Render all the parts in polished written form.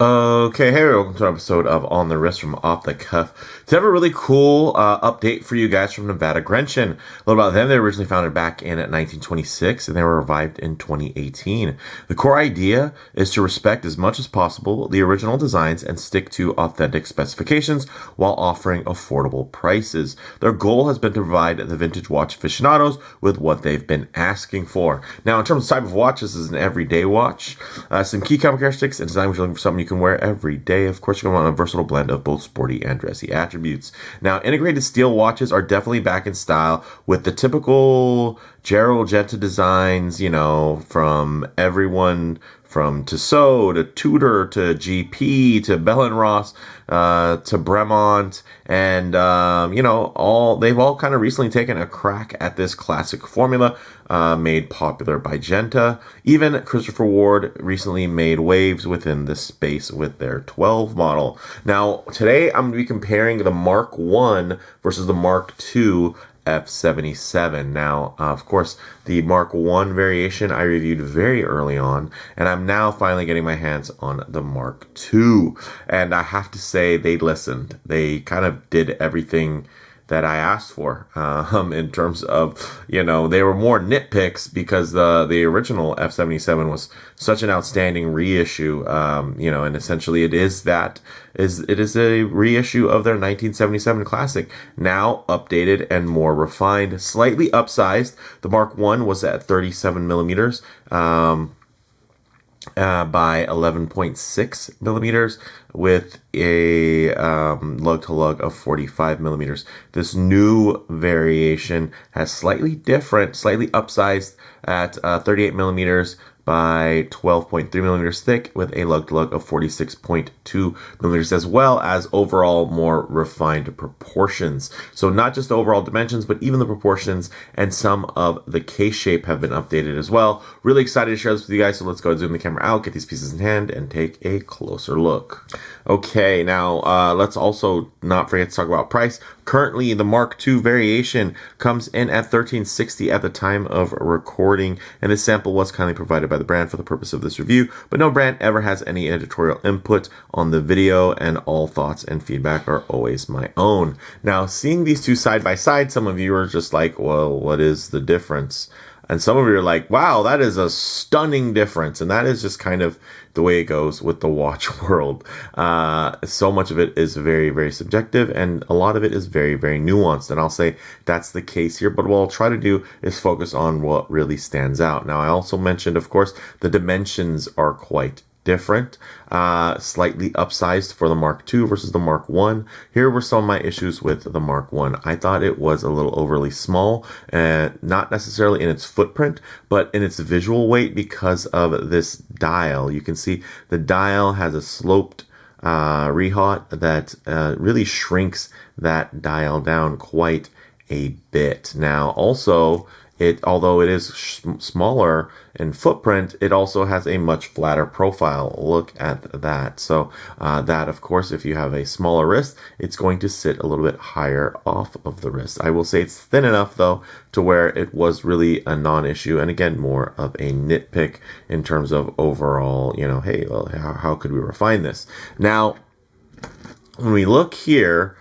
Okay, hey, welcome to an episode of On the Wrist from Off the Cuff. To have a really cool update for you guys from Nivada Grenchen. A little about them, they were originally founded back in 1926 and they were revived in 2018. The core idea is to respect as much as possible the original designs and stick to authentic specifications while offering affordable prices. Their goal has been to provide the vintage watch aficionados with what they've been asking for. Now, in terms of type of watch, this is an everyday watch. Some key characteristics and design, which you're looking for something you can wear every day. Of course, you're going to want a versatile blend of both sporty and dressy attributes. Now, integrated steel watches are definitely back in style with the typical Genta designs, you know, from everyone from Tissot to Tudor to GP to Bell & Ross to Bremont, and they've all kind of recently taken a crack at this classic formula made popular by Genta. Even Christopher Ward recently made waves within this space with their 12 model. Now, today I'm going to be comparing the Mk1 versus the Mk2 F77. Now, of course, the Mk1 variation I reviewed very early on, and I'm now finally getting my hands on the Mk2. And I have to say, they listened. They kind of did everything that I asked for in terms of, they were more nitpicks because the original F77 was such an outstanding reissue, and essentially it is a reissue of their 1977 classic, now updated and more refined, slightly upsized. The Mk1 was at 37 millimeters, by 11.6 millimeters with a lug-to-lug of 45 millimeters. This new variation has slightly upsized at 38 millimeters by 12.3 millimeters thick with a lug-to-lug of 46.2 millimeters, as well as overall more refined proportions. So not just the overall dimensions, but even the proportions and some of the case shape have been updated as well. Really excited to share this with you guys, so let's go and zoom the camera out, get these pieces in hand, and take a closer look. Okay, now let's also not forget to talk about price. Currently, the Mk2 variation comes in at $13.60 at the time of recording, and this sample was kindly provided by the brand for the purpose of this review, but no brand ever has any editorial input on the video, and all thoughts and feedback are always my own. Now, seeing these two side by side, some of you are just like, well, what is the difference? And some of you are like, wow, that is a stunning difference. And that is just kind of the way it goes with the watch world. So much of it is very, very subjective, and a lot of it is very, very nuanced. And I'll say that's the case here. But what I'll try to do is focus on what really stands out. Now, I also mentioned, of course, the dimensions are quite different, slightly upsized for the Mk2 versus the Mk1. Here were some of my issues with the Mk1. I thought it was a little overly small, not necessarily in its footprint, but in its visual weight because of this dial. You can see the dial has a sloped rehaut that really shrinks that dial down quite a bit. Now, also, although it is smaller in footprint, it also has a much flatter profile. Look at that. So that, of course, if you have a smaller wrist, it's going to sit a little bit higher off of the wrist. I will say it's thin enough, though, to where it was really a non-issue. And again, more of a nitpick in terms of overall, hey, well, how could we refine this? Now, when we look here,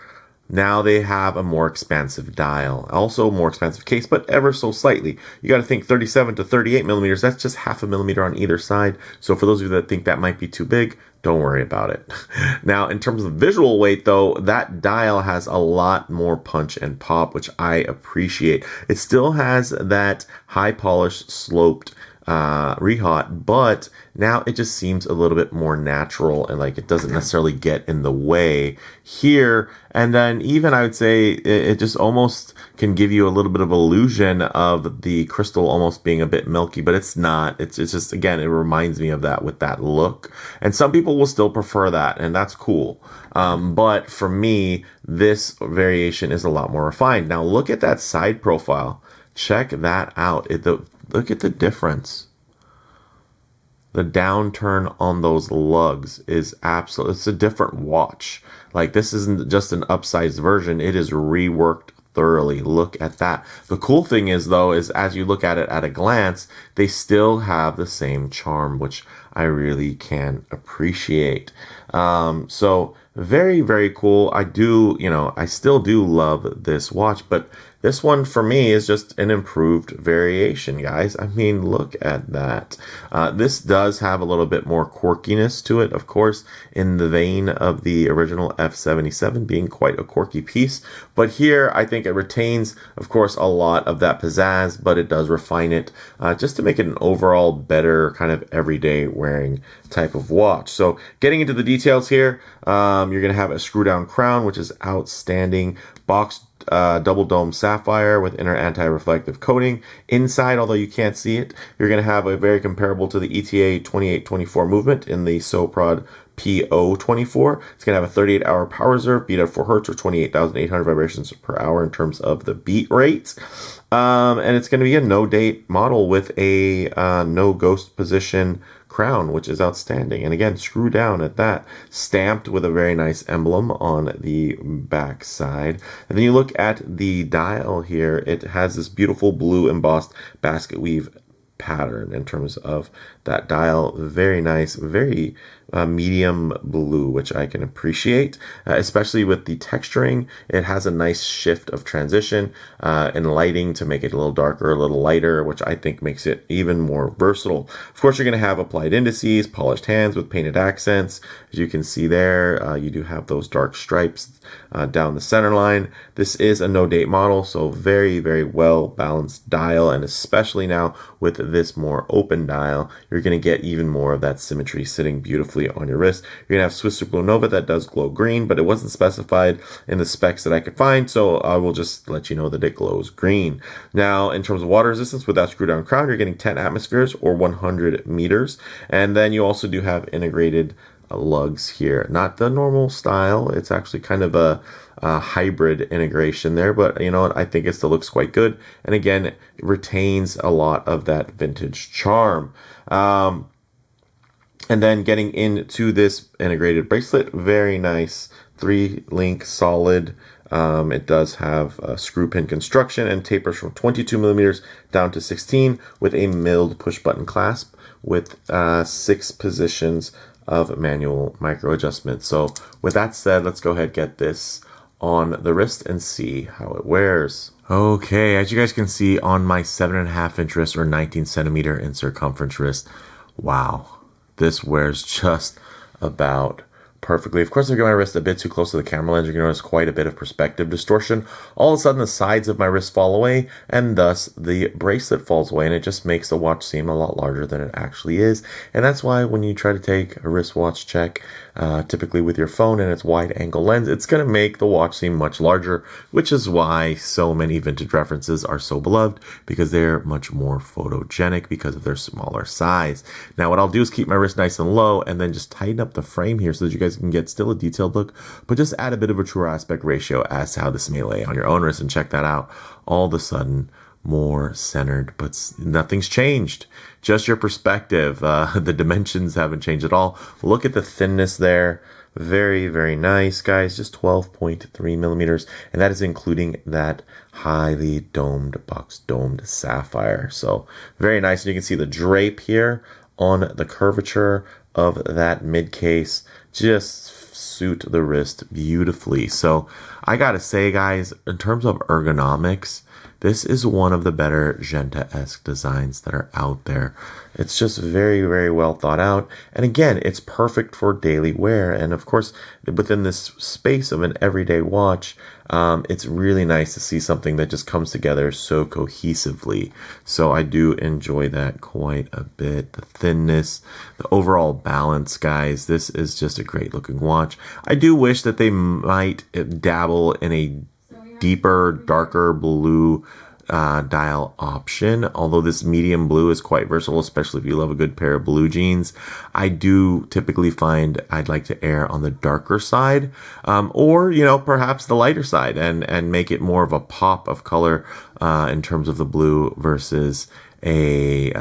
now they have a more expansive dial, also more expansive case, but ever so slightly. You got to think 37 to 38 millimeters, that's just half a millimeter on either side. So for those of you that think that might be too big, don't worry about it. Now, in terms of visual weight, though, that dial has a lot more punch and pop, which I appreciate. It still has that high polished, sloped rehaut, but now it just seems a little bit more natural, and like it doesn't necessarily get in the way here. And then even I would say it just almost can give you a little bit of illusion of the crystal almost being a bit milky, but it's not. It's just, again, it reminds me of that with that look. And some people will still prefer that, and that's cool. But for me, this variation is a lot more refined. Now look at that side profile. Check that out. Look at the difference. The downturn on those lugs is absolutely, it's a different watch. Like, this isn't just an upsized version. It is reworked thoroughly. Look at that. The cool thing is, though, is as you look at it at a glance, they still have the same charm, which I really can appreciate. So very, very cool. I do, I still do love this watch, but this one for me is just an improved variation, guys. I mean, look at that. This does have a little bit more quirkiness to it, of course, in the vein of the original F77 being quite a quirky piece. But here, I think it retains, of course, a lot of that pizzazz, but it does refine it just to make it an overall better kind of everyday wearing type of watch. So getting into the details here, you're going to have a screw down crown, which is outstanding. Boxed double dome sapphire with inner anti-reflective coating. Inside, although you can't see it, you're going to have a very comparable to the ETA 2824 movement in the Soprod PO24. It's going to have a 38-hour power reserve, beat at 4 hertz or 28,800 vibrations per hour in terms of the beat rate. And it's going to be a no-date model with a no ghost position crown, which is outstanding. And again, screw down at that, stamped with a very nice emblem on the back side. And then you look at the dial here, it has this beautiful blue embossed basket weave pattern in terms of that dial. Very nice, very medium blue, which I can appreciate, especially with the texturing. It has a nice shift of transition and lighting to make it a little darker, a little lighter, which I think makes it even more versatile. Of course, you're going to have applied indices, polished hands with painted accents. As you can see there, you do have those dark stripes down the center line. This is a no-date model, so very, very well balanced dial, and especially now with this more open dial, you're going to get even more of that symmetry sitting beautifully on your wrist. You're going to have Swiss Blue Nova that does glow green, but it wasn't specified in the specs that I could find, so I will just let you know that it glows green. Now, in terms of water resistance, with that screw down crown, you're getting 10 atmospheres or 100 meters, and then you also do have integrated lugs here. Not the normal style, it's actually kind of a hybrid integration there, but you know what, I think it still looks quite good, and again, it retains a lot of that vintage charm. And then getting into this integrated bracelet, very nice 3-link solid. It does have a screw pin construction and tapers from 22 millimeters down to 16 with a milled push button clasp with 6 positions of manual micro adjustment. So with that said, let's go ahead and get this on the wrist and see how it wears. Okay, as you guys can see on my 7.5-inch wrist or 19 centimeter in circumference wrist, wow, this wears just about perfectly. Of course, if I get my wrist a bit too close to the camera lens, you're going to notice quite a bit of perspective distortion. All of a sudden, the sides of my wrist fall away, and thus the bracelet falls away, and it just makes the watch seem a lot larger than it actually is. And that's why when you try to take a wristwatch check, typically with your phone and its wide angle lens, it's going to make the watch seem much larger, which is why so many vintage references are so beloved, because they're much more photogenic because of their smaller size. Now, what I'll do is keep my wrist nice and low and then just tighten up the frame here so that you guys can get still a detailed look, but just add a bit of a true aspect ratio as to how this may lay on your own wrist, and check that out. All of a sudden, more centered, but nothing's changed. Just your perspective. The dimensions haven't changed at all. Look at the thinness there. Very, very nice, guys. Just 12.3 millimeters, and that is including that highly domed, box domed sapphire. So very nice. And you can see the drape here on the curvature of that mid case. Just suit the wrist beautifully. So I gotta say, guys, in terms of ergonomics, this is one of the better Genta-esque designs that are out there. It's just very, very well thought out. And again, it's perfect for daily wear. And of course, within this space of an everyday watch, it's really nice to see something that just comes together so cohesively. So I do enjoy that quite a bit. The thinness, the overall balance, guys. This is just a great looking watch. I do wish that they might dabble in a deeper, darker blue dial option, although this medium blue is quite versatile, especially if you love a good pair of blue jeans. I do typically find I'd like to err on the darker side, or, you know, perhaps the lighter side, and make it more of a pop of color in terms of the blue versus a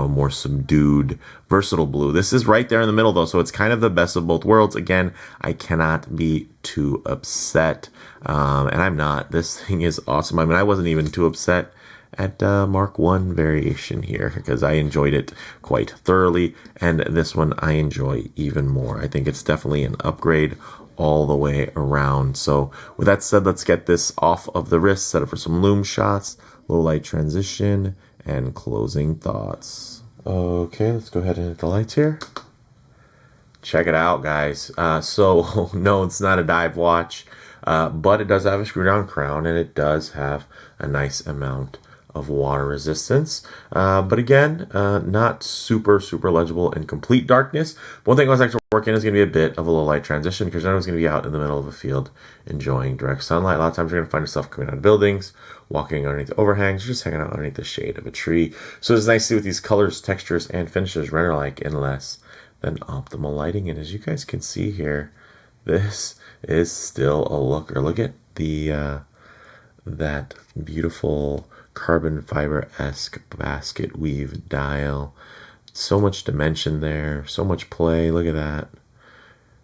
more subdued, versatile blue. This is right there in the middle though, so it's kind of the best of both worlds. Again, I cannot be too upset, and I'm not. This thing is awesome. I mean, I wasn't even too upset at Mk1 variation here, because I enjoyed it quite thoroughly, and this one I enjoy even more. I think it's definitely an upgrade all the way around. So with that said, let's get this off of the wrist, set it for some Lume shots, low light transition, and closing thoughts. Okay, let's go ahead and hit the lights here. Check it out, guys. So no, it's not a dive watch, but it does have a screw down crown, and it does have a nice amount of water resistance. But again, not super legible in complete darkness. One thing I was actually working is going to be a bit of a low light transition, because I was going to be out in the middle of a field enjoying direct sunlight. A lot of times you're going to find yourself coming out of buildings, walking underneath overhangs, or just hanging out underneath the shade of a tree. So it's nice to see what these colors, textures, and finishes render like in less than optimal lighting. And as you guys can see here, this is still a looker. Look at the that beautiful carbon fiber-esque basket weave dial. So much dimension there, so much play. Look at that.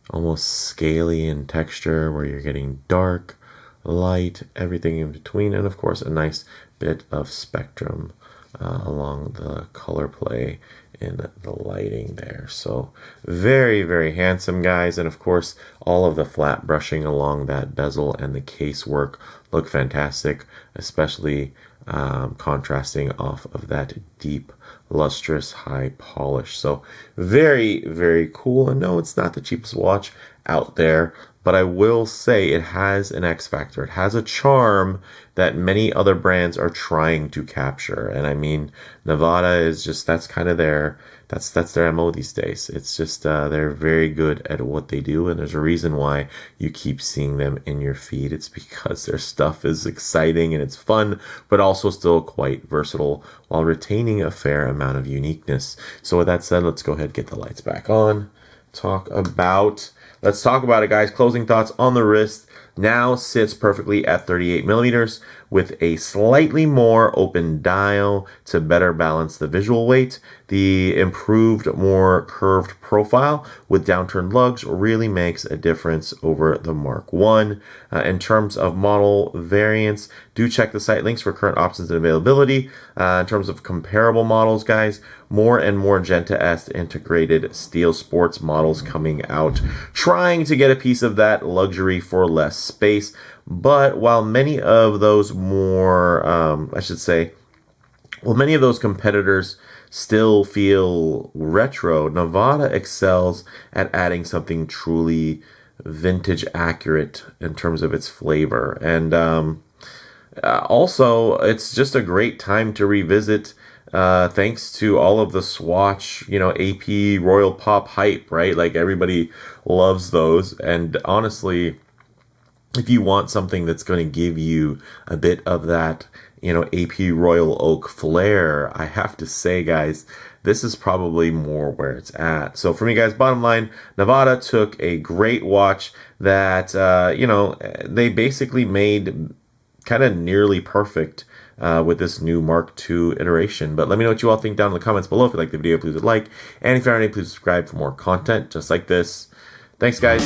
Almost scaly in texture, where you're getting dark, light, everything in between, and of course a nice bit of spectrum along the color play in the lighting there. So very handsome, guys. And of course all of the flat brushing along that bezel and the case work look fantastic, especially contrasting off of that deep lustrous high polish. So very cool. And no, it's not the cheapest watch out there, but I will say it has an X factor. It has a charm that many other brands are trying to capture. And I mean, Nivada is just, that's kind of that's their MO these days. It's just, they're very good at what they do. And there's a reason why you keep seeing them in your feed. It's because their stuff is exciting and it's fun, but also still quite versatile while retaining a fair amount of uniqueness. So with that said, let's go ahead and get the lights back on. Let's talk about it, guys. Closing thoughts on the wrist. Now sits perfectly at 38 millimeters with a slightly more open dial to better balance the visual weight. The improved, more curved profile with downturned lugs really makes a difference over the Mk1. In terms of model variants, do check the site links for current options and availability. In terms of comparable models, guys, more and more Genta-esque integrated steel sports models coming out, trying to get a piece of that luxury for less space. But while many of those many of those competitors still feel retro, Nivada excels at adding something truly vintage accurate in terms of its flavor. And also, it's just a great time to revisit, thanks to all of the Swatch, AP Royal Pop hype, right? Like, everybody loves those. And honestly, if you want something that's going to give you a bit of that, AP Royal Oak flair, I have to say, guys, this is probably more where it's at. So for me, guys, bottom line, Nivada took a great watch that, they basically made kind of nearly perfect with this new Mk2 iteration. But let me know what you all think down in the comments below. If you like the video, please hit like. And if you're not, please subscribe for more content just like this. Thanks, guys.